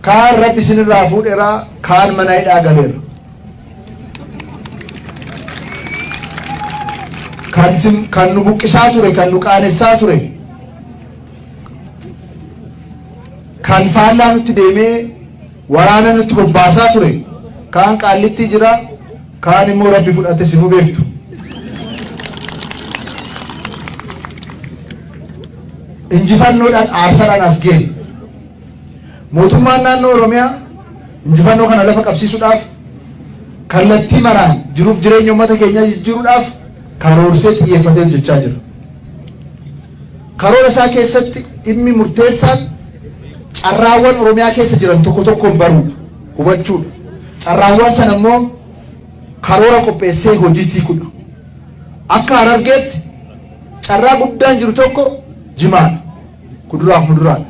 kaan rabbi isinirraa fuudheera, kaan mana hidhaa galeera. Kan nu buqqisaa ture, kan nu qaanessaa ture, kan faallaa nutti deemee waraana nutti bobbaasaa ture, kaan qaallitti jira, kaan immoo rabbi fudhate isin beektu. Injifannoodhaan aarsaadhaan as ga'e. Mootummaan naannoo Oromiyaa injifannoo kana lafa qabsiisuudhaaf kallattii maraan jiruuf jireenya uummata keenyaa jijjiiruudhaaf karoorsee xiyyeeffatee hojjechaa jira. Karoora isaa keessatti dhimmi murteessaan carraawwan Oromiyaa keessa jiran tokko tokkoon baruudha, hubachuudha. Carraawwan sana immoo karoora qopheessee hojiitti hiikuudha. Akka Harargeetti carraa guddaan jiru tokko Jimaadha, kuduraaf muduraadha.